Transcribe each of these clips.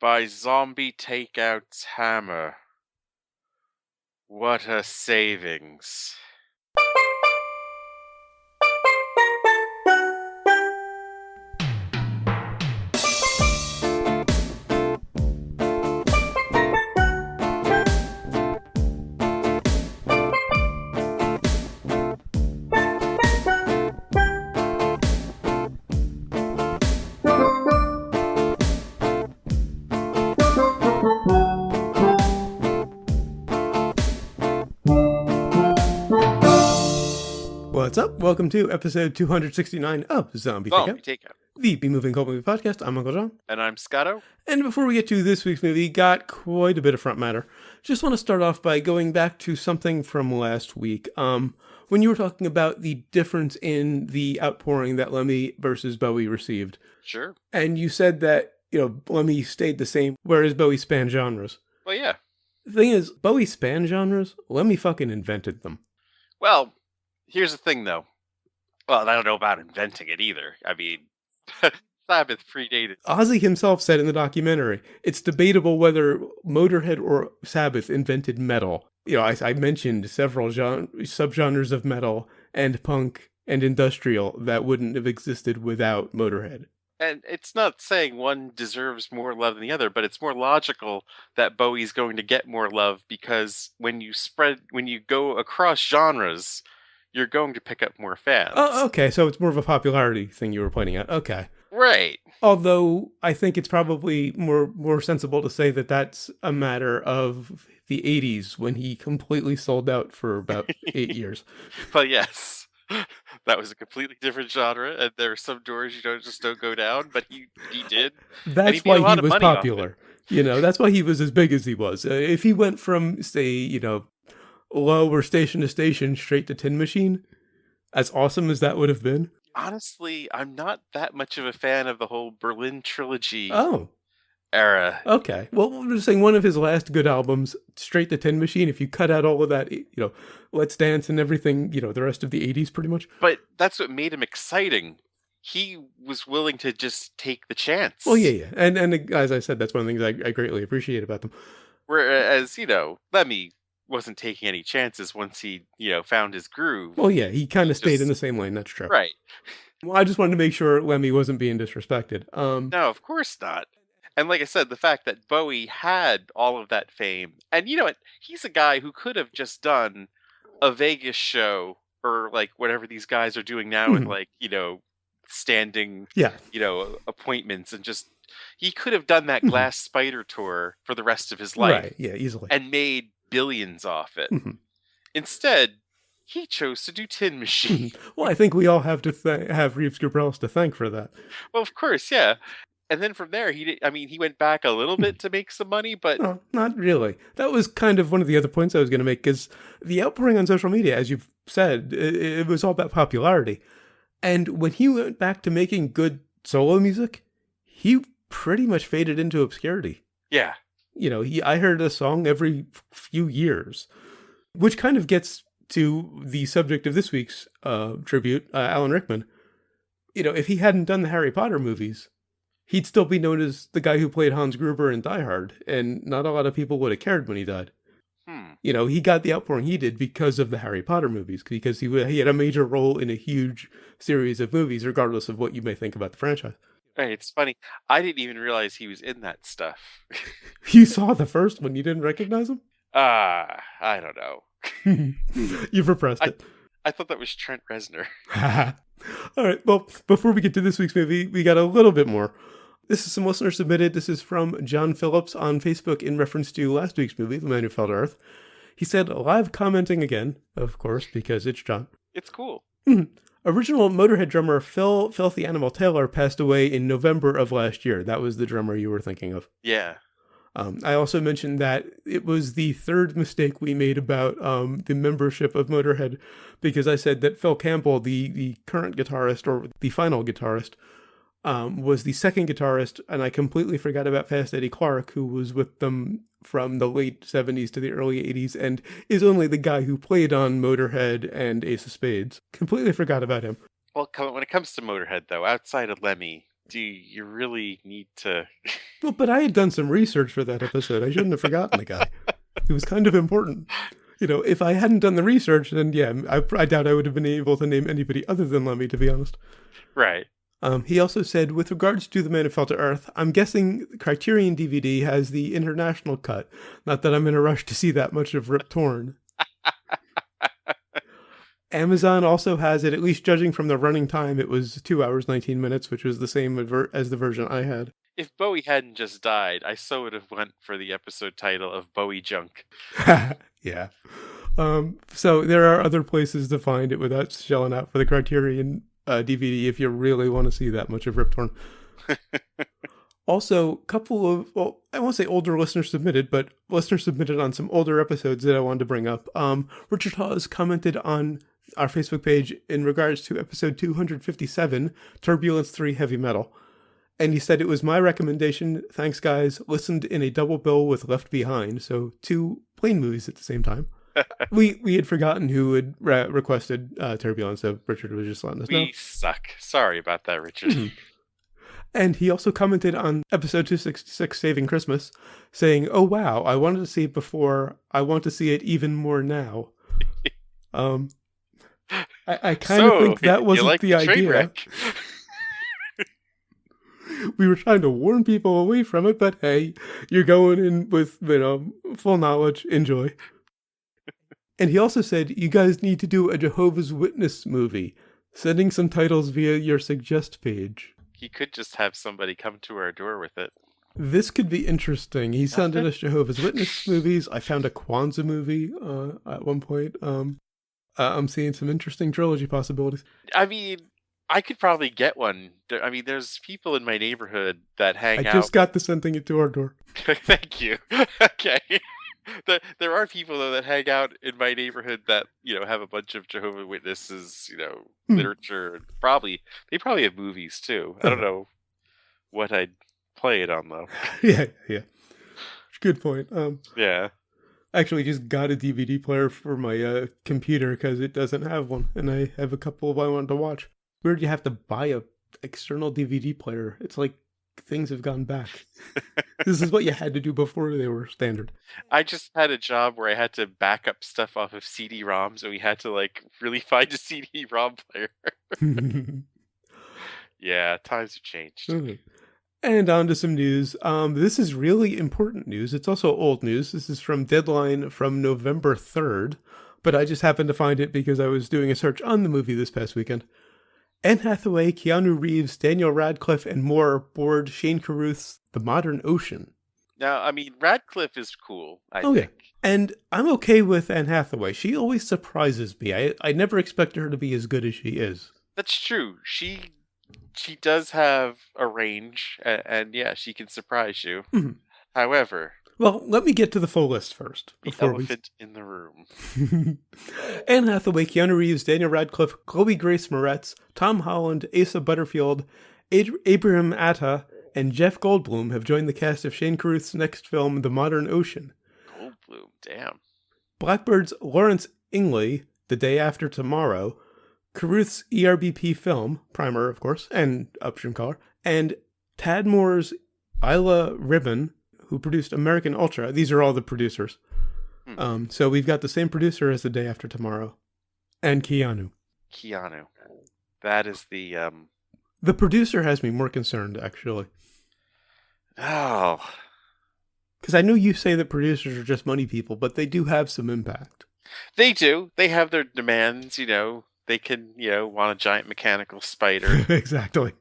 by Zombie Takeout's hammer. What a savings. What's up? Welcome to episode 269 of Zombie Takeout, the B-Moving Cult Movie Podcast. I'm Uncle John. And I'm Scotto. And before we get to this week's movie, got quite a bit of front matter. Just want to start off by going back to something from last week. When you were talking about the difference in the outpouring that Lemmy versus Bowie received. Sure. And you said that, Lemmy stayed the same, whereas Bowie spanned genres. Well, yeah. The thing is, Bowie spanned genres, Lemmy fucking invented them. Well, here's the thing, though. Well, I don't know about inventing it either. I mean, Sabbath predated. Ozzy himself said in the documentary, it's debatable whether Motorhead or Sabbath invented metal. I mentioned several subgenres of metal and punk and industrial that wouldn't have existed without Motorhead. And it's not saying one deserves more love than the other, but it's more logical that Bowie's going to get more love because when you go across genres, you're going to pick up more fans. Oh, okay. So it's more of a popularity thing you were pointing at. Okay. Right. Although I think it's probably more sensible to say that that's a matter of the 80s when he completely sold out for about 8 years. But yes, that was a completely different genre, and there are some doors you don't go down, but he did. That's why he was popular. That's why he was as big as he was. If he went from, say, low or station to station straight to Tin Machine, as awesome as that would have been. Honestly, I'm not that much of a fan of the whole Berlin trilogy era. Okay. Well, I'm just saying one of his last good albums, straight to Tin Machine, if you cut out all of that, Let's Dance and everything, the rest of the 80s pretty much. But that's what made him exciting. He was willing to just take the chance. Well, yeah. And as I said, that's one of the things I greatly appreciate about them. Whereas, Lemmy wasn't taking any chances once he, found his groove. Well, yeah, he kind of stayed in the same lane. That's true. Right. Well, I just wanted to make sure Lemmy wasn't being disrespected. No, of course not. And like I said, the fact that Bowie had all of that fame, and you know what, he's a guy who could have just done a Vegas show or like whatever these guys are doing now with like, standing, appointments and just, he could have done that Glass Spider tour for the rest of his life. Right, yeah, easily. And made billions off it. Instead, he chose to do Tin Machine. Well, I think we all have to have Reeves Gabrels to thank for that. Well, of course, yeah. And then from there, he went back a little bit to make some money, but... No, not really. That was kind of one of the other points I was going to make, because the outpouring on social media, as you've said, it was all about popularity. And when he went back to making good solo music, he pretty much faded into obscurity. Yeah. I heard a song every few years, which kind of gets to the subject of this week's tribute, Alan Rickman. If he hadn't done the Harry Potter movies, he'd still be known as the guy who played Hans Gruber in Die Hard, and not a lot of people would have cared when he died. He got the outpouring he did because of the Harry Potter movies, because he had a major role in a huge series of movies, regardless of what you may think about the franchise. Right, it's funny. I didn't even realize he was in that stuff. You saw the first one, you didn't recognize him? I don't know. You've repressed it. I thought that was Trent Reznor. All right, well, before we get to this week's movie, we got a little bit more. This is some listener submitted. This is from John Phillips on Facebook in reference to last week's movie, The Man Who Fell to Earth. He said, live commenting again, of course, because it's John. It's cool. Original Motorhead drummer Phil Filthy Animal Taylor passed away in November of last year. That was the drummer you were thinking of. Yeah. I also mentioned that it was the third mistake we made about the membership of Motorhead, because I said that Phil Campbell, the current guitarist, or the final guitarist, was the second guitarist, and I completely forgot about Fast Eddie Clarke, who was with them from the late 70s to the early 80s, and is only the guy who played on Motorhead and Ace of Spades. Completely forgot about him. Well, when it comes to Motorhead, though, outside of Lemmy, Do you really need to? Well, but I had done some research for that episode. I shouldn't have forgotten the guy. It was kind of important. If I hadn't done the research, then yeah, I doubt I would have been able to name anybody other than Lemmy, to be honest. Right. He also said, with regards to The Man Who Fell to Earth, I'm guessing Criterion DVD has the international cut. Not that I'm in a rush to see that much of Rip Torn. Amazon also has it, at least judging from the running time, it was 2 hours, 19 minutes, which was the same as the version I had. If Bowie hadn't just died, I so would have went for the episode title of Bowie Junk. Yeah. So there are other places to find it without shelling out for the Criterion DVD if you really want to see that much of Rip Torn. Also, couple of, well, I won't say older listeners submitted, but listeners submitted on some older episodes that I wanted to bring up. Richard Hawes commented on our Facebook page in regards to episode 257, Turbulence 3 Heavy Metal. And he said, it was my recommendation, thanks guys, listened in a double bill with Left Behind, so 2 plane movies at the same time. we had forgotten who had requested Turbulence, so Richard was just letting us know. We suck. Sorry about that, Richard. And he also commented on episode 266, Saving Christmas, saying, oh wow, I wanted to see it before, I want to see it even more now. I kind of think that wasn't the idea. We were trying to warn people away from it, but hey, you're going in with, full knowledge. Enjoy. And he also said, you guys need to do a Jehovah's Witness movie, sending some titles via your suggest page. He could just have somebody come to our door with it. This could be interesting. He sent us Jehovah's Witness movies. I found a Kwanzaa movie at one point. I'm seeing some interesting trilogy possibilities. I mean, I could probably get one. I mean, there's people in my neighborhood that hang out. I just got to sending it to our door. Thank you. Okay. There are people, though, that hang out in my neighborhood that, have a bunch of Jehovah's Witnesses, literature. And they probably have movies, too. I don't know what I'd play it on, though. Yeah. Good point. Yeah. Actually, just got a DVD player for my computer because it doesn't have one. And I have a couple I wanted to watch. Weird you have to buy a external DVD player. It's like things have gone back. This is what you had to do before they were standard. I just had a job where I had to back up stuff off of CD-ROMs, and we had to really find a CD-ROM player. Yeah, times have changed. Okay. And on to some news. This is really important news. It's also old news. This is from Deadline from November 3rd, but I just happened to find it because I was doing a search on the movie this past weekend. Anne Hathaway, Keanu Reeves, Daniel Radcliffe, and more board Shane Carruth's The Modern Ocean. Now, I mean, Radcliffe is cool, I think. And I'm okay with Anne Hathaway. She always surprises me. I never expected her to be as good as she is. That's true. She does have a range, and yeah, she can surprise you. Mm-hmm. However... Well, let me get to the full list first. The elephant in the room. Anne Hathaway, Keanu Reeves, Daniel Radcliffe, Chloe Grace Moretz, Tom Holland, Asa Butterfield, Abraham Atta, and Jeff Goldblum have joined the cast of Shane Carruth's next film, The Modern Ocean. Goldblum, damn. Blackbird's Lawrence Ingley, The Day After Tomorrow, Carruth's ERBP film, Primer, of course, and Upstream Color, and Tadmore's Isla Ribbon, who produced American Ultra. These are all the producers. So we've got the same producer as The Day After Tomorrow. And Keanu. That is the... The producer has me more concerned, actually. Oh. Because I know you say that producers are just money people, but they do have some impact. They do. They have their demands, They can, want a giant mechanical spider. Exactly.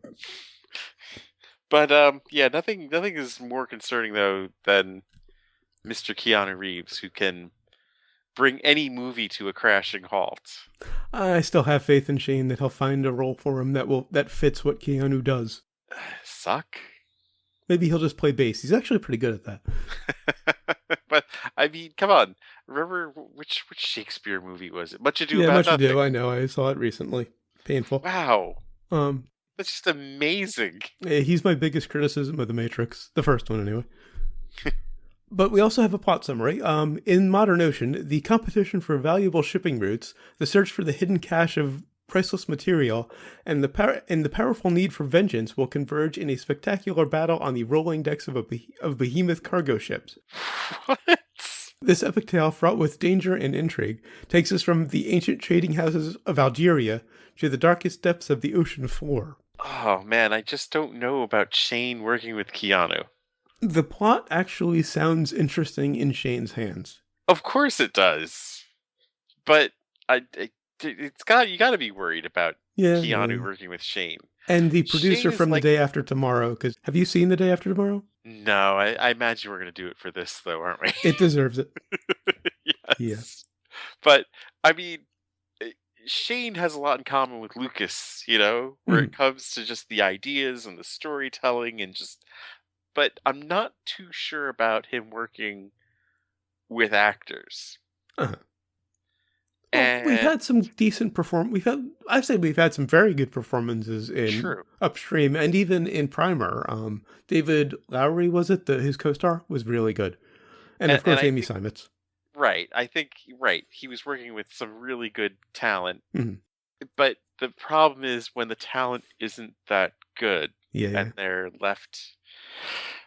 But, yeah, nothing is more concerning, though, than Mr. Keanu Reeves, who can bring any movie to a crashing halt. I still have faith in Shane that he'll find a role for him that fits what Keanu does. Suck? Maybe he'll just play bass. He's actually pretty good at that. But, I mean, come on. Remember, which Shakespeare movie was it? Much Ado About Nothing. Much Ado, I know. I saw it recently. Painful. Wow. That's just amazing. He's my biggest criticism of The Matrix. The first one, anyway. But we also have a plot summary. In Modern Ocean, the competition for valuable shipping routes, the search for the hidden cache of priceless material, and the powerful need for vengeance will converge in a spectacular battle on the rolling decks of behemoth cargo ships. What? This epic tale, fraught with danger and intrigue, takes us from the ancient trading houses of Algeria to the darkest depths of the ocean floor. Oh man, I just don't know about Shane working with Keanu. The plot actually sounds interesting in Shane's hands. Of course it does, but you got to be worried about Keanu working with Shane. And the producer Shane from like, The Day After Tomorrow, because have you seen The Day After Tomorrow? No, I imagine we're going to do it for this, though, aren't we? It deserves it. Yes. Yeah. But, I mean, Shane has a lot in common with Lucas, where it comes to just the ideas and the storytelling and just... But I'm not too sure about him working with actors. Uh-huh. Well, we've had some decent I'd say we've had some very good performances in Upstream and even in Primer. David Lowery, was it? His co-star was really good. And of course, Amy Seimetz. Right. I think, he was working with some really good talent. Mm-hmm. But the problem is when the talent isn't that good and they're left...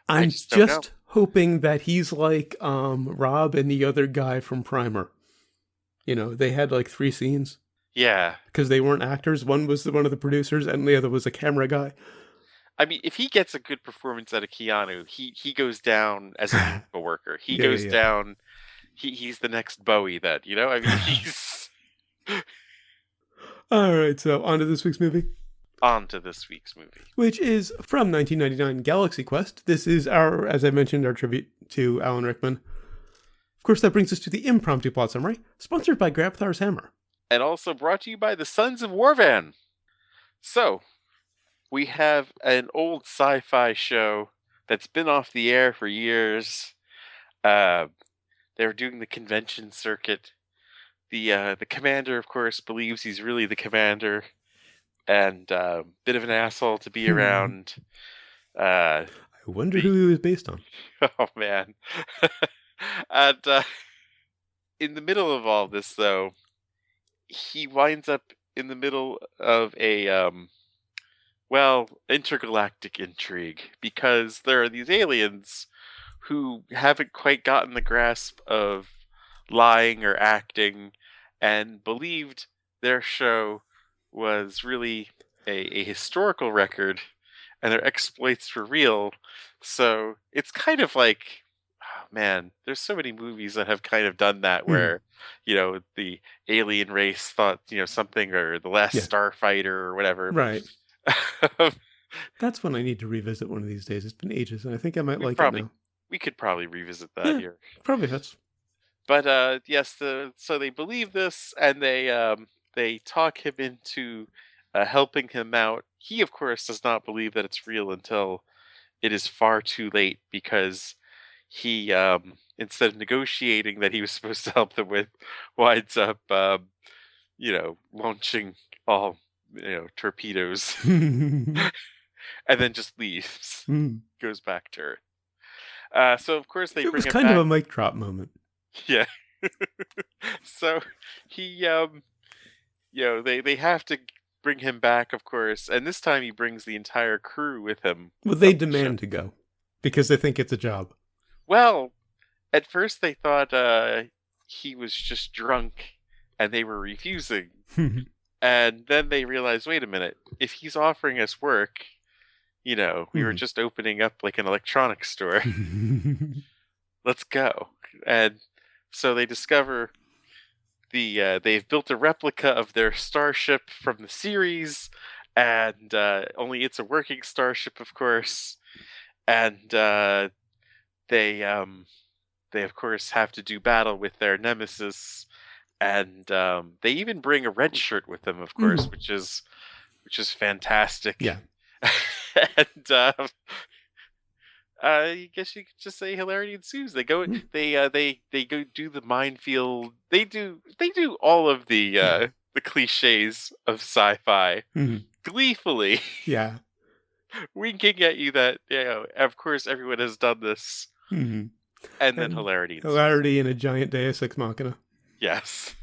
I'm just hoping that he's like Rob and the other guy from Primer. They had like 3 scenes. Yeah. Because they weren't actors. One was one of the producers and the other was a camera guy. I mean, if he gets a good performance out of Keanu, he goes down as a musical worker. He goes down... He's the next Bowie then, I mean, he's... All right, so on to this week's movie. Which is from 1999, Galaxy Quest. This is as I mentioned, our tribute to Alan Rickman. Of course, that brings us to the impromptu plot summary, sponsored by Grabthar's Hammer. And also brought to you by the Sons of Warvan. So, we have an old sci-fi show that's been off the air for years. They were doing the convention circuit. The commander, of course, believes he's really the commander. And bit of an asshole to be around. I wonder who he was based on. Oh, man. And in the middle of all this, though, he winds up in the middle of a, intergalactic intrigue. Because there are these aliens who haven't quite gotten the grasp of lying or acting and believed their show was really a historical record and their exploits were real. So it's kind of like, oh man, there's so many movies that have kind of done that where, the alien race thought, something, or The Last Starfighter or whatever. Right. That's one I need to revisit one of these days. It's been ages and I think I might like it now. We could probably revisit that here. Probably fits. But yes, so they believe this and they talk him into helping him out. He, of course, does not believe that it's real until it is far too late because he, instead of negotiating that he was supposed to help them with, winds up, launching all, torpedoes and then just leaves, goes back to Earth. So, of course, they bring him back. It was kind of a mic drop moment. Yeah. So, he... they have to bring him back, of course, and this time he brings the entire crew with him. Well, they demand to go, because they think it's a job. Well, at first they thought he was just drunk, and they were refusing. And then they realized, wait a minute, if he's offering us work, we were just opening up like an electronics store. Let's go. And so they discover... they've built a replica of their starship from the series, and only it's a working starship, of course. And they of course have to do battle with their nemesis, and they even bring a red shirt with them, of course, which is fantastic. Yeah. And I guess you could just say hilarity ensues. They go, they go do the minefield. They do all of the cliches of sci-fi gleefully. Yeah, winking at you that of course everyone has done this. And then hilarity in a giant Deus Ex Machina. Yes.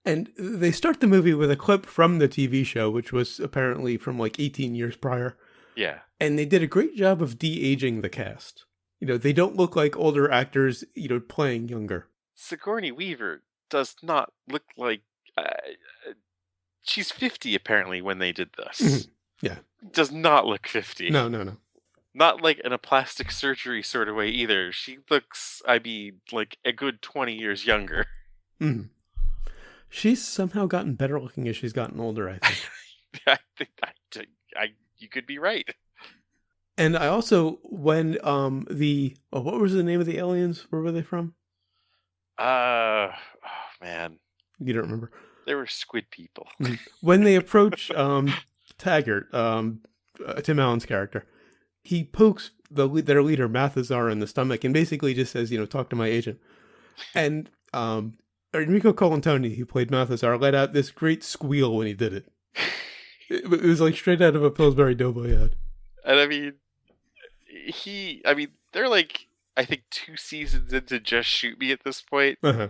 And they start the movie with a clip from the TV show, which was apparently from like 18 years prior. Yeah. And they did a great job of de-aging the cast. They don't look like older actors, playing younger. Sigourney Weaver does not look like... she's 50 apparently when they did this. Yeah. Does not look 50. No. Not like in a plastic surgery sort of way either. She looks, like a good 20 years younger. Mm. She's somehow gotten better looking as she's gotten older, I think. You could be right. And I also, when what was the name of the aliens? Where were they from? Oh man. You don't remember? They were squid people. When they approach Taggart, Tim Allen's character, he pokes their leader, Mathazar, in the stomach and basically just says, talk to my agent. And Enrico Colantoni, who played Mathazar, let out this great squeal when he did it. It was like straight out of a Pillsbury Doughboy ad. And they're like, I think 2 seasons into Just Shoot Me at this point. Uh-huh.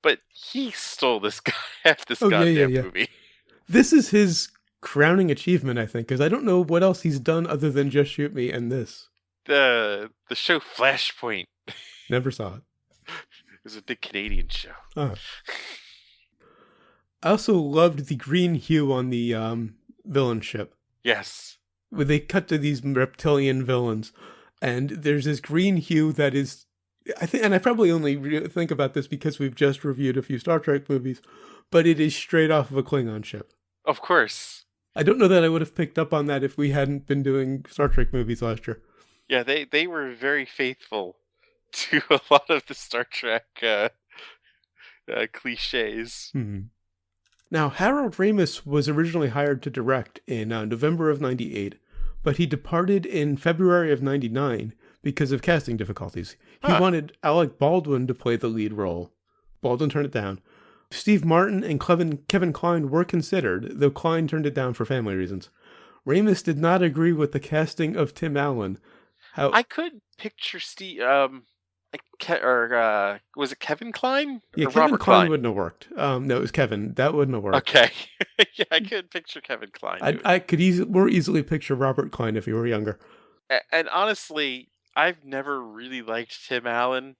But he stole this goddamn movie. This is his crowning achievement, I think, because I don't know what else he's done other than Just Shoot Me and this. The show Flashpoint. Never saw it. It was a big Canadian show. Uh-huh. I also loved the green hue on the villain ship. Yes. Where they cut to these reptilian villains, and there's this green hue that is... I think, and I probably only think about this because we've just reviewed a few Star Trek movies, but it is straight off of a Klingon ship. Of course. I don't know that I would have picked up on that if we hadn't been doing Star Trek movies last year. Yeah, they were very faithful to a lot of the Star Trek cliches. Mm-hmm. Now, Harold Ramis was originally hired to direct in November of 98, but he departed in February of 99 because of casting difficulties. He wanted Alec Baldwin to play the lead role. Baldwin turned it down. Steve Martin and Kevin Kline were considered, though Kline turned it down for family reasons. Ramis did not agree with the casting of Tim Allen. I could picture Steve... was it Kevin Kline? Yeah, or Kevin Robert Kline Kline wouldn't have worked. No, it was Kevin. That wouldn't have worked. Okay. Yeah, I could picture Kevin Kline. I could more easily picture Robert Kline if he were younger. And honestly, I've never really liked Tim Allen.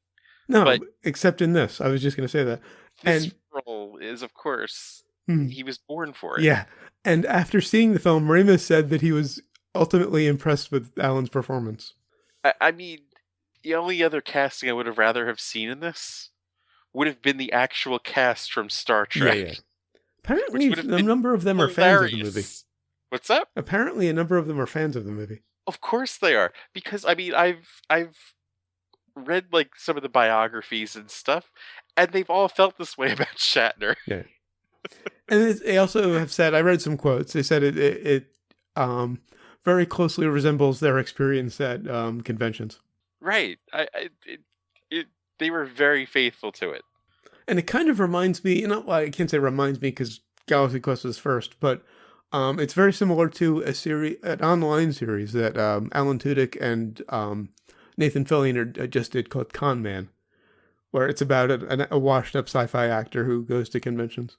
No, but except in this. I was just going to say that. This role is, of course, he was born for it. Yeah. And after seeing the film, Ramis said that he was ultimately impressed with Allen's performance. I mean, the only other casting I would have rather have seen in this would have been the actual cast from Star Trek. Yeah. Apparently, a number of them are fans of the movie. What's up? Apparently, a number of them are fans of the movie. Of course they are, because I've read like some of the biographies and stuff, and they've all felt this way about Shatner. Yeah, and they also have said, I read some quotes. They said it very closely resembles their experience at conventions. Right. They were very faithful to it. And it kind of reminds me, I can't say reminds me because Galaxy Quest was first, but it's very similar to an online series that Alan Tudyk and Nathan Fillion just did called Con Man, where it's about a washed-up sci-fi actor who goes to conventions.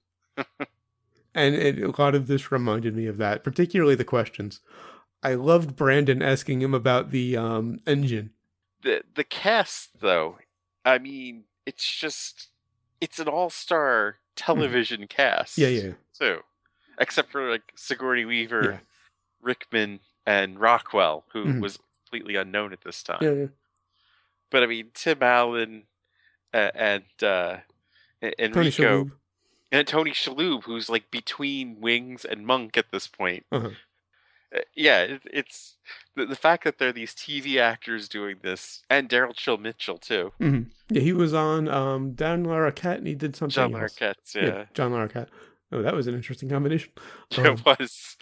And a lot of this reminded me of that, particularly the questions. I loved Brandon asking him about the engine. The cast, though, I mean, it's an all-star television cast. Yeah. Too. Except for like Sigourney Weaver, Rickman, and Rockwell, who was completely unknown at this time. Yeah. But I mean, Tim Allen and Enrico and Tony Shalhoub, who's like between Wings and Monk at this point. Uh-huh. It's the fact that they're these TV actors doing this, and Daryl Chill Mitchell too. Mm-hmm. Yeah, he was on John Larroquette, and he did something John else. Larroquette, yeah. John Larroquette. Oh, that was an interesting combination. It was.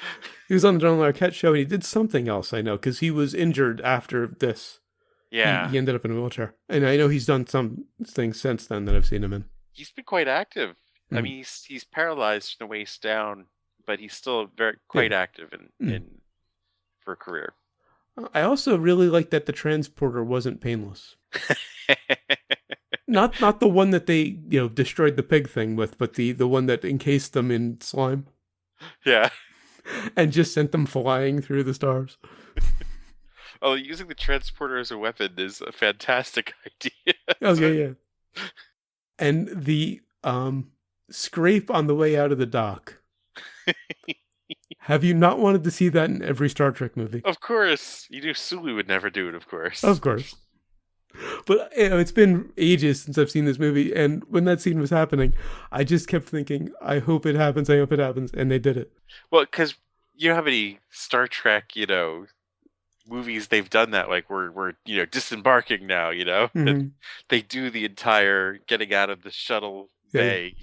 He was on the John Larroquette show, and he did something else, I know, because he was injured after this. Yeah. He ended up in a wheelchair. And I know he's done some things since then that I've seen him in. He's been quite active. Mm-hmm. I mean, he's paralyzed from the waist down, but he's still quite active in for a career. I also really like that the transporter wasn't painless. Not the one that they, destroyed the pig thing with, but the one that encased them in slime Yeah. and just sent them flying through the stars. Oh, using the transporter as a weapon is a fantastic idea. Oh, yeah. And the scrape on the way out of the dock. Have you not wanted to see that in every Star Trek movie? Of course. You knew Sulu would never do it, of course. Of course. But it's been ages since I've seen this movie, and when that scene was happening, I just kept thinking, I hope it happens, and they did it. Well, because you know how many Star Trek, movies they've done that, like we're disembarking now, Mm-hmm. And they do the entire getting out of the shuttle bay,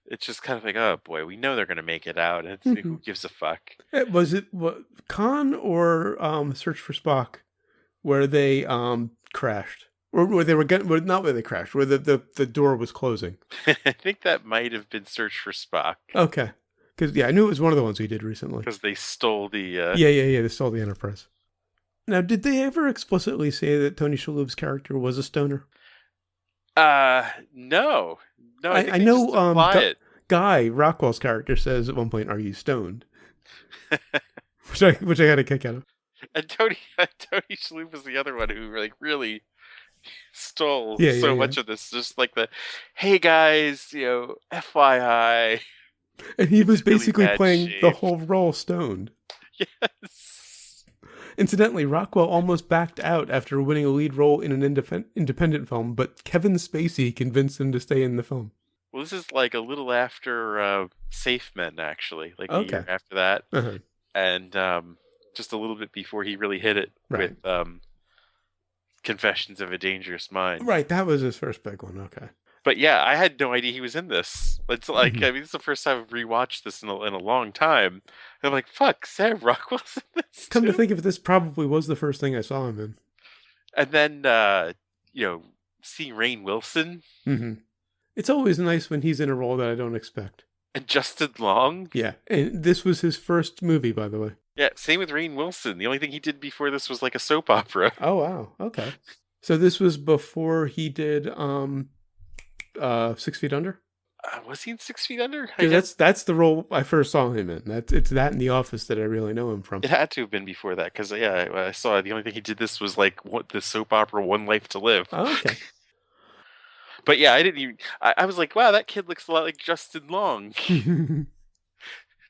It's just kind of like, oh boy, we know they're going to make it out, and who gives a fuck? Was it Khan or Search for Spock, where they crashed, or where they were getting, not where they crashed, where the door was closing? I think that might have been Search for Spock. Okay, because I knew it was one of the ones we did recently. Because they stole the they stole the Enterprise. Now, did they ever explicitly say that Tony Shalhoub's character was a stoner? No. I know. Guy Rockwell's character says at one point, "Are you stoned?" which I got a kick out of. And Tony Shalhoub was the other one who really stole much of this. Just like the, hey guys, FYI. And he was basically really playing shape. The whole role stoned. Yes. Incidentally, Rockwell almost backed out after winning a lead role in an independent film, but Kevin Spacey convinced him to stay in the film. Well, this is like a little after Safe Men, actually, like a year after that, and just a little bit before he really hit it with Confessions of a Dangerous Mind. Right, that was his first big one. Okay. But yeah, I had no idea he was in this. It's like, I mean, it's the first time I've rewatched this in a long time. And I'm like, fuck, Sam Rockwell's in this Come to think of it, this probably was the first thing I saw him in. And then, seeing Rainn Wilson. Mm-hmm. It's always nice when he's in a role that I don't expect. And Justin Long. Yeah, and this was his first movie, by the way. Yeah, same with Rainn Wilson. The only thing he did before this was like a soap opera. Oh, wow. Okay. So this was before he did 6 Feet Under? Was he in 6 Feet Under? That's the role I first saw him in. It's that in The Office that I really know him from. It had to have been before that, because I saw the only thing he did this was like the soap opera One Life to Live. Oh, okay. But yeah, I didn't even. I was like, wow, that kid looks a lot like Justin Long.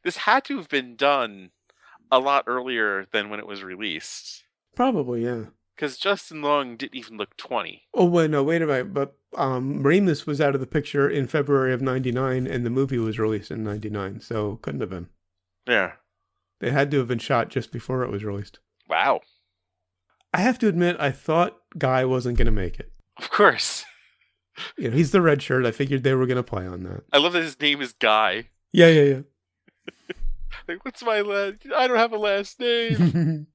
This had to have been done a lot earlier than when it was released. Probably, yeah. Because Justin Long didn't even look 20. Oh, wait a minute. But Ramis was out of the picture in February of 99, and the movie was released in 99, so couldn't have been. Yeah. It had to have been shot just before it was released. Wow. I have to admit, I thought Guy wasn't going to make it. Of course. He's the red shirt. I figured they were going to play on that. I love that his name is Guy. Yeah. Like, what's my last... I don't have a last name.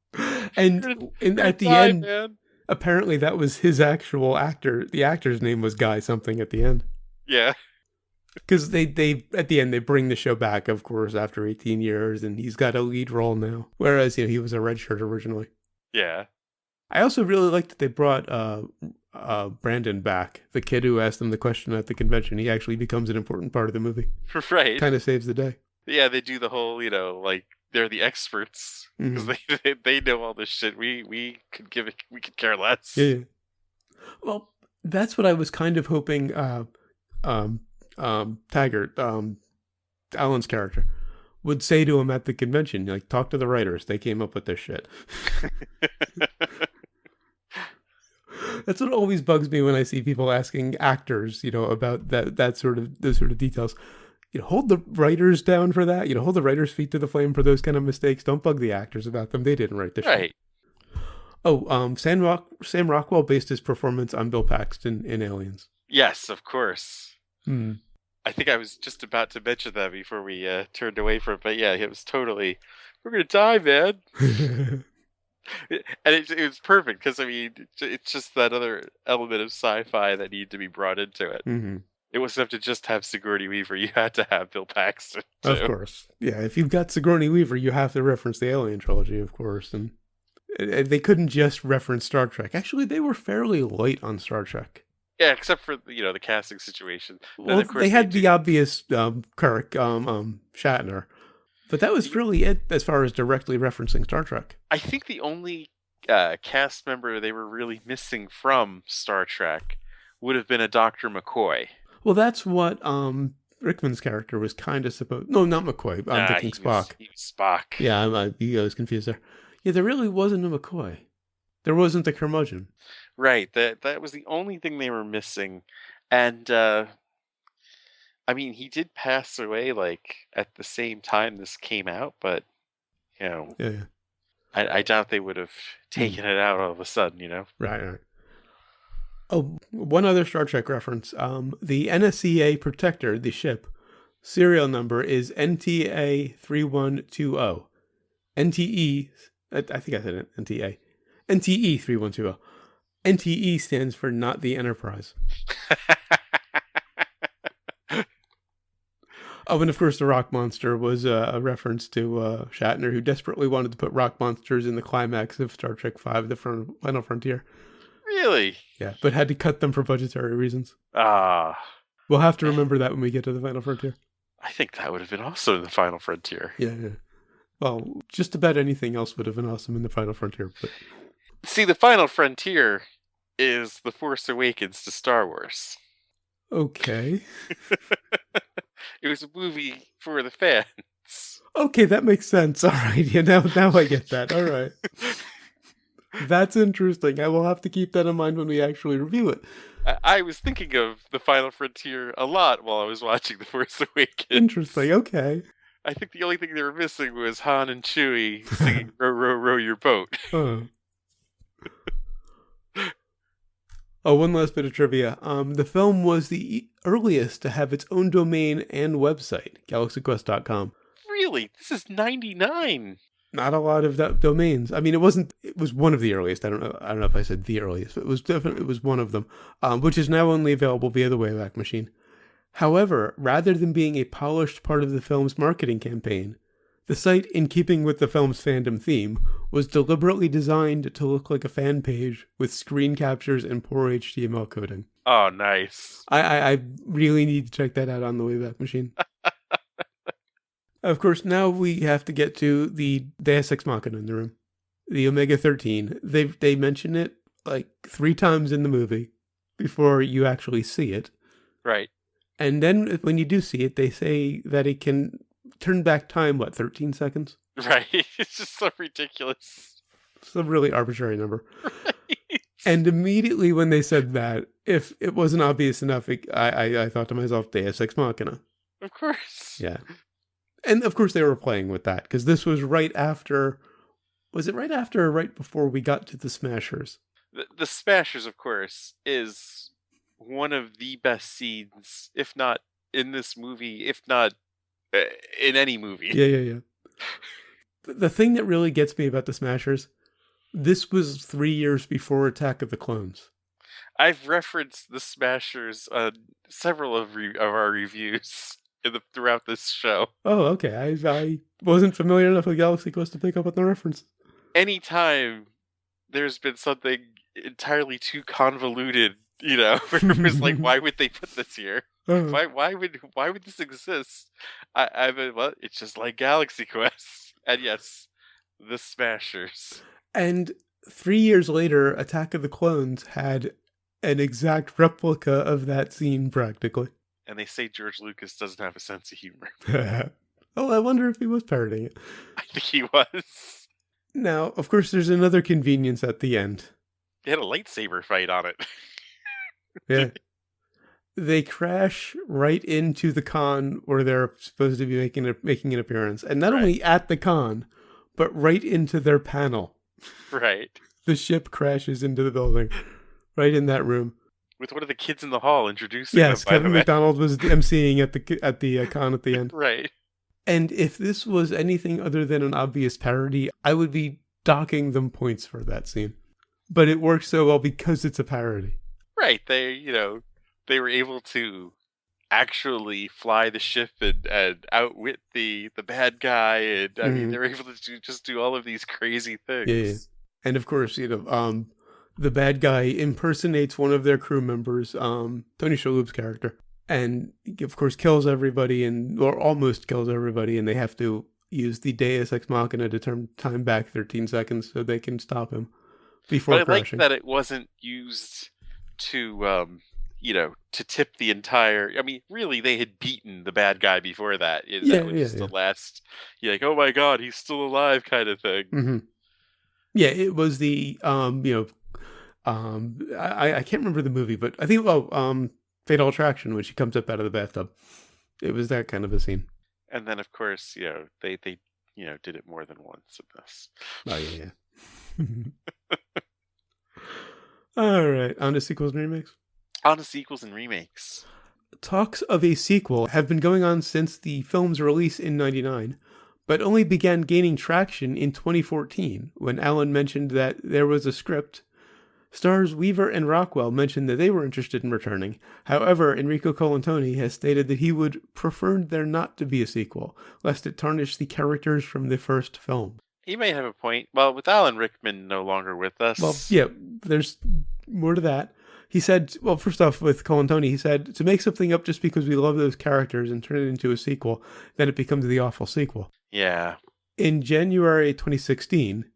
and at the end, man. Apparently that was his actual actor. The actor's name was Guy something at the end. Yeah. Because they at the end, they bring the show back, of course, after 18 years, and he's got a lead role now. Whereas, he was a red shirt originally. Yeah. I also really liked that they brought Brandon back, the kid who asked them the question at the convention. He actually becomes an important part of the movie. Right. Kind of saves the day. Yeah, they do the whole, like, they're the experts because they know all this shit. We could care less. Yeah. Well, that's what I was kind of hoping. Taggart, Alan's character, would say to him at the convention, like, talk to the writers. They came up with this shit. That's what always bugs me when I see people asking actors, about those sort of details. Hold the writers down for that. Hold the writers' feet to the flame for those kind of mistakes. Don't bug the actors about them. They didn't write this shit. Oh, Sam Rockwell based his performance on Bill Paxton in Aliens. Yes, of course. I think I was just about to mention that before we turned away from it. But yeah, it was totally, we're going to die, man. And it was perfect because, I mean, it's just that other element of sci-fi that needed to be brought into it. Mm-hmm. It wasn't enough to just have Sigourney Weaver. You had to have Bill Paxton, too. Of course. Yeah, if you've got Sigourney Weaver, you have to reference the Alien trilogy, of course. And they couldn't just reference Star Trek. Actually, they were fairly light on Star Trek. Yeah, except for the casting situation. Then Well, of they course they had do. the obvious Kirk, Shatner, but that was really it as far as directly referencing Star Trek. I think the only cast member they were really missing from Star Trek would have been a Dr. McCoy. Well, that's what Rickman's character was kind of supposed. No, not McCoy. I'm Nah, thinking Spock. he was Spock. Yeah, I was confused there. Yeah, there really wasn't a McCoy. There wasn't a curmudgeon. Right. That was the only thing they were missing, and I mean, he did pass away like at the same time this came out, but you know, Yeah, yeah. I doubt they would have taken it out all of a sudden. Right, right. Oh, one other Star Trek reference. The NSCA Protector, the ship, serial number is NTA 3120. NTE, I think I said it, NTA. NTE 3120. NTE stands for Not the Enterprise. Oh, and of course, the rock monster was a reference to Shatner, who desperately wanted to put rock monsters in the climax of Star Trek V, The Final Frontier. Really? Yeah, but had to cut them for budgetary reasons. Ah. We'll have to remember that when we get to the Final Frontier. I think that would have been also in the Final Frontier. Yeah, yeah. Well, just about anything else would have been awesome in the Final Frontier. But see, the Final Frontier is The Force Awakens to Star Wars. Okay. It was a movie for the fans. Okay, that makes sense. All right, yeah, now I get that. All right. That's interesting. I will have to keep that in mind when we actually review it. I was thinking of the Final Frontier a lot while I was watching The Force Awakens. Interesting, okay. I think the only thing they were missing was Han and Chewie singing "Row, row, row your boat." Oh, one last bit of trivia. The film was the earliest to have its own domain and website, galaxyquest.com. Really? This is 99. Not a lot of domains. I mean, it was one of the earliest. I don't know if I said the earliest, but it was one of them, which is now only available via the Wayback Machine. However, rather than being a polished part of the film's marketing campaign, the site, in keeping with the film's fandom theme, was deliberately designed to look like a fan page with screen captures and poor HTML coding. Oh, nice. I really need to check that out on the Wayback Machine. Of course, now we have to get to the Deus Ex Machina in the room. The Omega-13. They mention it like 3 times in the movie before you actually see it. Right. And then when you do see it, they say that it can turn back time, 13 seconds? Right. It's just so ridiculous. It's a really arbitrary number. Right. And immediately when they said that, if it wasn't obvious enough, I thought to myself, Deus Ex Machina. Of course. Yeah. And of course they were playing with that, because this was right after... Was it right after or right before we got to the Smashers? The Smashers, of course, is one of the best scenes, if not in this movie, if not in any movie. Yeah. The thing that really gets me about the Smashers, this was 3 years before Attack of the Clones. I've referenced the Smashers on several of our reviews throughout this show. Oh, okay. I wasn't familiar enough with Galaxy Quest to pick up on the reference. Anytime there's been something entirely too convoluted, where it was like, why would they put this here? Why would this exist? I mean, well, it's just like Galaxy Quest. And yes, the Smashers. And 3 years later, Attack of the Clones had an exact replica of that scene, practically. And they say George Lucas doesn't have a sense of humor. Oh, I wonder if he was parodying it. I think he was. Now, of course, there's another convenience at the end. They had a lightsaber fight on it. Yeah. They crash right into the con where they're supposed to be making an appearance. And not only at the con, but right into their panel. Right. The ship crashes into the building. Right in that room. With one of the kids in the hall introducing them, Kevin McDonald was emceeing at the con at the end. Right. And if this was anything other than an obvious parody, I would be docking them points for that scene. But it works so well because it's a parody. Right. They were able to actually fly the ship and outwit the bad guy, and I mean, they were able to just do all of these crazy things. Yeah. And of course, the bad guy impersonates one of their crew members, Tony Shalhoub's character, and of course kills everybody or almost kills everybody, and they have to use the Deus Ex Machina to turn time back 13 seconds so they can stop him before But I like crashing. that it wasn't used to, to tip the entire. I mean, really, they had beaten the bad guy before that. Yeah, That was yeah, just yeah. the last, oh my god, he's still alive kind of thing. Mm-hmm. Yeah, it was the I can't remember the movie, but I think Fatal Attraction when she comes up out of the bathtub. It was that kind of a scene. And then, of course, they did it more than once in this. Oh yeah, yeah. All right, on to sequels and remakes. On to sequels and remakes. Talks of a sequel have been going on since the film's release in '99, but only began gaining traction in 2014 when Alan mentioned that there was a script. Stars Weaver and Rockwell mentioned that they were interested in returning. However, Enrico Colantoni has stated that he would prefer there not to be a sequel, lest it tarnish the characters from the first film. He may have a point. Well, with Alan Rickman no longer with us. Well, yeah, there's more to that. He said, well, first off, with Colantoni, he said, to make something up just because we love those characters and turn it into a sequel, then it becomes the awful sequel. Yeah. In January 2016,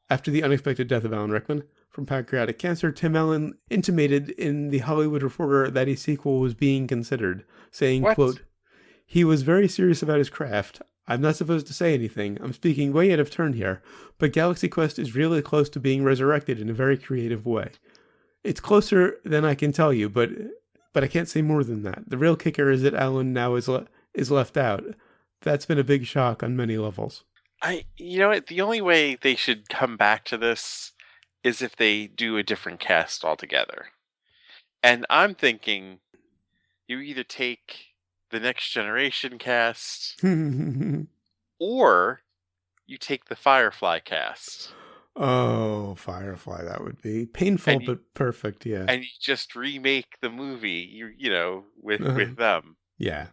after the unexpected death of Alan Rickman from pancreatic cancer, Tim Allen intimated in The Hollywood Reporter that a sequel was being considered, saying, What? quote, he was very serious about his craft. I'm not supposed to say anything. I'm speaking way out of turn here, but Galaxy Quest is really close to being resurrected in a very creative way. It's closer than I can tell you, but I can't say more than that. The real kicker is that Alan now is left out. That's been a big shock on many levels. You know what? The only way they should come back to this is if they do a different cast altogether. And I'm thinking you either take the Next Generation cast or you take the Firefly cast. Oh, Firefly, that would be painful but perfect, yeah. And you just remake the movie, with them. Yeah.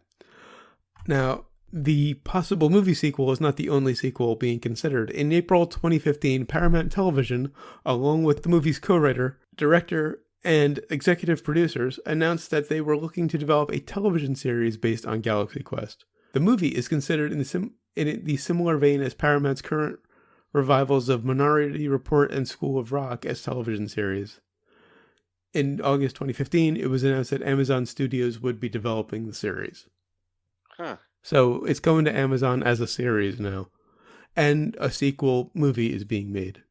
Now, the possible movie sequel is not the only sequel being considered. In April 2015, Paramount Television, along with the movie's co-writer, director, and executive producers, announced that they were looking to develop a television series based on Galaxy Quest. The movie is considered in the similar vein as Paramount's current revivals of Minority Report and School of Rock as television series. In August 2015, it was announced that Amazon Studios would be developing the series. Huh. So it's going to Amazon as a series now. And a sequel movie is being made.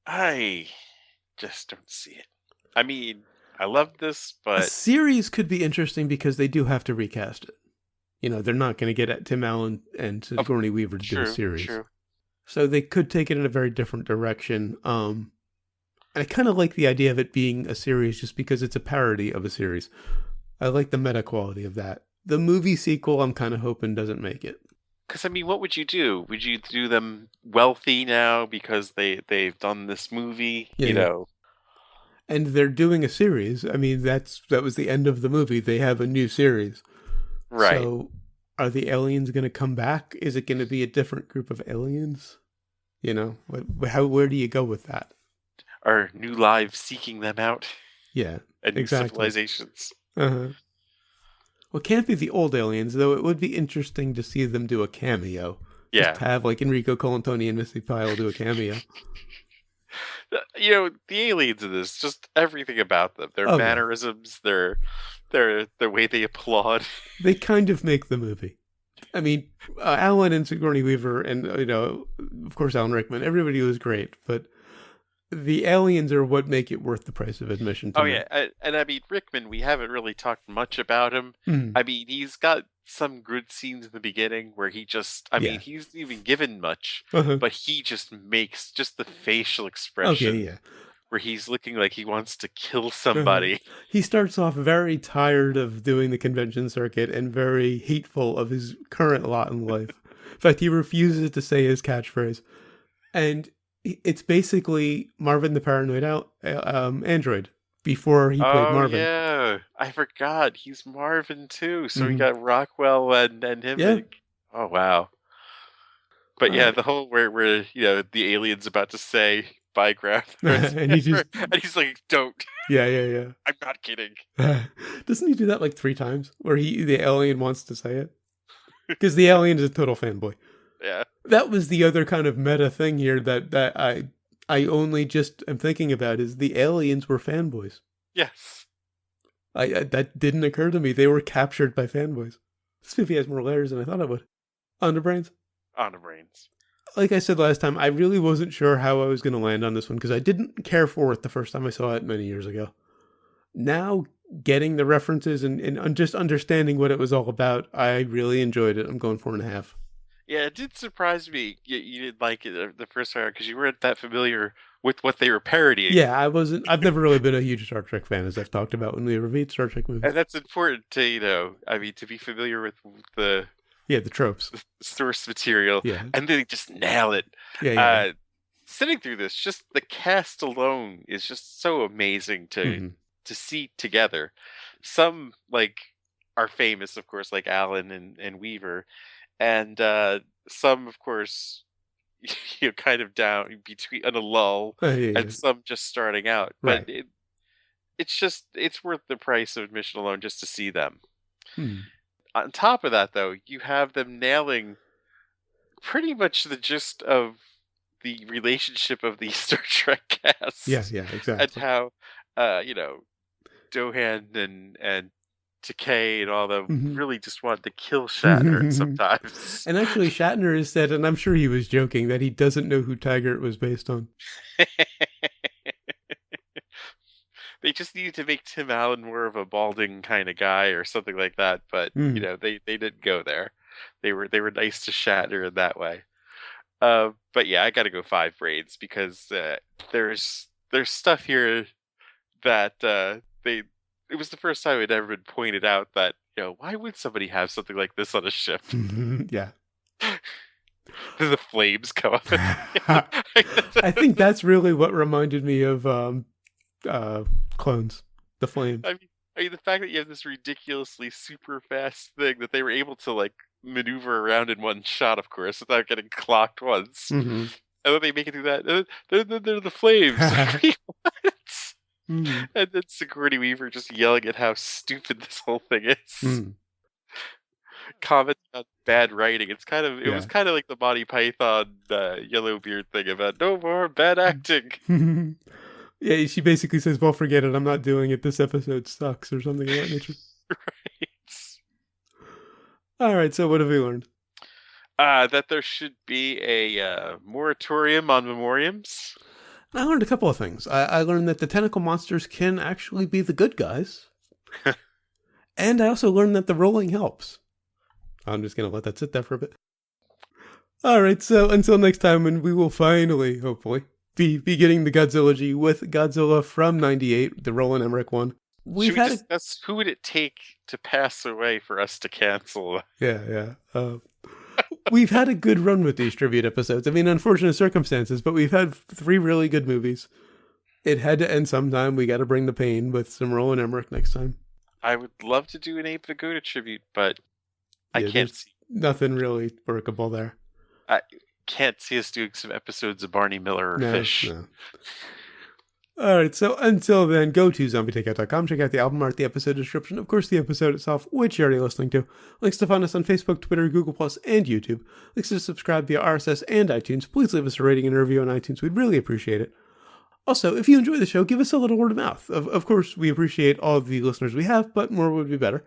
I just don't see it. I mean, I love this, but... A series could be interesting because they do have to recast it. They're not going to get Tim Allen and Sigourney Weaver to do a series. True. So they could take it in a very different direction. And I kind of like the idea of it being a series just because it's a parody of a series. I like the meta quality of that. The movie sequel, I'm kind of hoping doesn't make it. Because, I mean, what would you do? Would you do them wealthy now because they've done this movie? Yeah. And they're doing a series. I mean, that was the end of the movie. They have a new series. Right. So are the aliens going to come back? Is it going to be a different group of aliens? Where do you go with that? Are new lives seeking them out? Yeah, and new civilizations. Uh-huh. Well, it can't be the old aliens, though it would be interesting to see them do a cameo. Yeah. Just have, Enrico Colantoni and Missy Pyle do a cameo. The aliens in this, just everything about them. Their mannerisms, their way they applaud. They kind of make the movie. I mean, Alan and Sigourney Weaver and, of course, Alan Rickman, everybody was great, but the aliens are what make it worth the price of admission to me. Yeah, and I mean, Rickman, we haven't really talked much about him. I mean, he's got some good scenes in the beginning where he just, mean, he's even given much, but he just makes just the facial expression where he's looking like he wants to kill somebody. He starts off very tired of doing the convention circuit and very hateful of his current lot in life. In fact, he refuses to say his catchphrase. And it's basically Marvin the Paranoid android before he played Marvin. Yeah, I forgot. He's Marvin too. So we got Rockwell and him. Yeah. Oh, wow. But the whole where the alien's about to say, biograph. And he just, And he's like, don't. yeah. I'm not kidding. Doesn't he do that like 3 times? Where the alien wants to say it? Because the alien is a total fanboy. Yeah. That was the other kind of meta thing here that I only just am thinking about is the aliens were fanboys. Yes. I that didn't occur to me. They were captured by fanboys. This movie has more layers than I thought it would. Underbrains. Brains. Like I said last time, I really wasn't sure how I was going to land on this one because I didn't care for it the first time I saw it many years ago. Now, getting the references and just understanding what it was all about, I really enjoyed it. I'm going 4.5. Yeah, it did surprise me. You didn't like it the first time because you weren't that familiar with what they were parodying. Yeah, I've never really been a huge Star Trek fan, as I've talked about when we reviewed Star Trek movies. And that's important to, to be familiar with the tropes. the source material. Yeah. And then they just nail it. Yeah. Sitting through this, just the cast alone is just so amazing to see together. Some are famous, of course, like Alan and Weaver, and some, of course, kind of down between on a lull, and some just starting out. But right. it's worth the price of admission alone just to see them. On top of that, though, you have them nailing pretty much the gist of the relationship of the Star Trek cast. Yeah, exactly. And how, Dohan and Takei and all them really just wanted to kill Shatner sometimes. And actually, Shatner has said, and I'm sure he was joking, that he doesn't know who Taggart was based on. They just needed to make Tim Allen more of a balding kind of guy or something like that, but they didn't go there. They were nice to Shatner in that way. But yeah, I got to go 5 brains because there's stuff here that it was the first time it had ever been pointed out that why would somebody have something like this on a ship? Yeah. The flames come up. I think that's really what reminded me of Clones, the flames. I mean, the fact that you have this ridiculously super fast thing that they were able to maneuver around in one shot, of course, without getting clocked once, and then they make it through that. They're the flames. What? And then Sigourney Weaver just yelling at how stupid this whole thing is. Comments on bad writing. It was kind of like the Monty Python Yellowbeard thing about no more bad acting. Yeah, she basically says, well, forget it. I'm not doing it. This episode sucks or something of that nature. Right. All right, so what have we learned? That there should be a moratorium on memoriams. I learned a couple of things. I learned that the tentacle monsters can actually be the good guys. And I also learned that the rolling helps. I'm just going to let that sit there for a bit. All right, so until next time, when we will finally, hopefully, be getting the Godzillogy with Godzilla from '98, the Roland Emmerich one. Should we discuss who would it take to pass away for us to cancel? Yeah. We've had a good run with these tribute episodes. I mean, unfortunate circumstances, but we've had 3 really good movies. It had to end sometime. We got to bring the pain with some Roland Emmerich next time. I would love to do an Abe Vigoda tribute, but I can't see. Nothing really workable there. I can't see us doing some episodes of Barney Miller or Fish. No. All right, so until then, go to zombietakeout.com, check out the album art, the episode description, of course, the episode itself, which you're already listening to. Links to find us on Facebook, Twitter, Google+, and YouTube. Links to subscribe via RSS and iTunes. Please leave us a rating and a review on iTunes. We'd really appreciate it. Also, if you enjoy the show, give us a little word of mouth. Of course, we appreciate all of the listeners we have, but more would be better.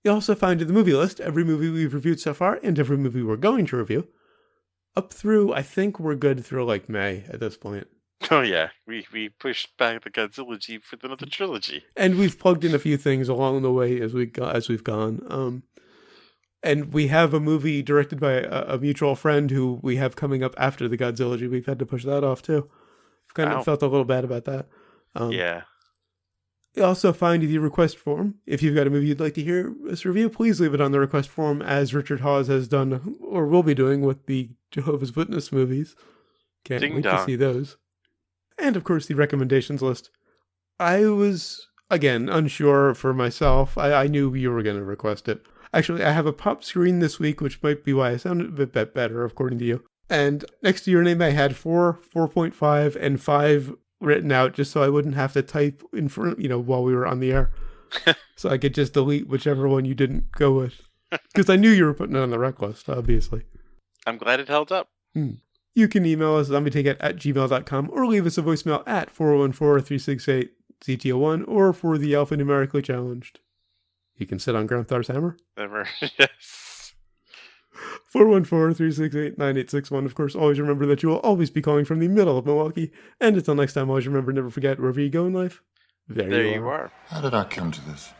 You'll also find in the movie list every movie we've reviewed so far and every movie we're going to review. Up through, I think we're good through May at this point. Oh yeah, we pushed back the Godzillogy for another trilogy, and we've plugged in a few things along the way as we've gone. And we have a movie directed by a mutual friend who we have coming up after the Godzillogy. We've had to push that off too. I've kind of felt a little bad about that. Yeah. You also find the request form. If you've got a movie you'd like to hear us review, please leave it on the request form, as Richard Hawes has done or will be doing with the Jehovah's Witness movies. Can't wait to see those. And, of course, the recommendations list. I was, again, unsure for myself. I knew you were going to request it. Actually, I have a pop screen this week, which might be why I sounded a bit better, according to you. And next to your name, I had 4, 4.5, and 5 written out just so I wouldn't have to type in front, while we were on the air. So I could just delete whichever one you didn't go with. Because I knew you were putting it on the rec list, obviously. I'm glad it held up. You can email us zombieticket@gmail.com or leave us a voicemail at 414-368-ZTO1 or for the alphanumerically challenged. You can sit on Grandfather's hammer. Yes. 414-368-9861. Of course, always remember that you will always be calling from the middle of Milwaukee. And until next time, always remember, never forget, wherever you go in life, there you are. How did I come to this?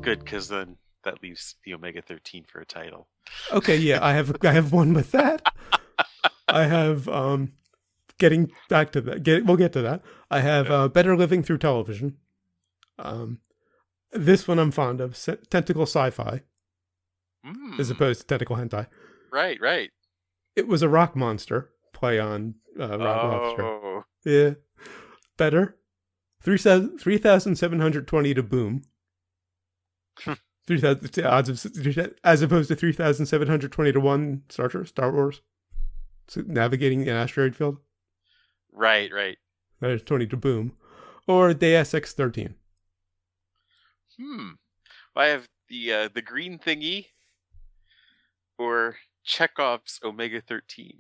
Good, because then that leaves the Omega-13 for a title. Okay, yeah, I have one with that. I have getting back to that. We'll get to that. I have Better Living Through Television. This one I'm fond of. Tentacle sci-fi, as opposed to tentacle hentai. Right. It was a rock monster play on rock monster. Oh. Yeah, better. 3,720 to boom. 3,000 odds of, as opposed to 3,720 to 1 Star Wars. So navigating an asteroid field. Right. There's 20 to boom. Or Deus Ex 13. I have the green thingy or Chekhov's Omega-13.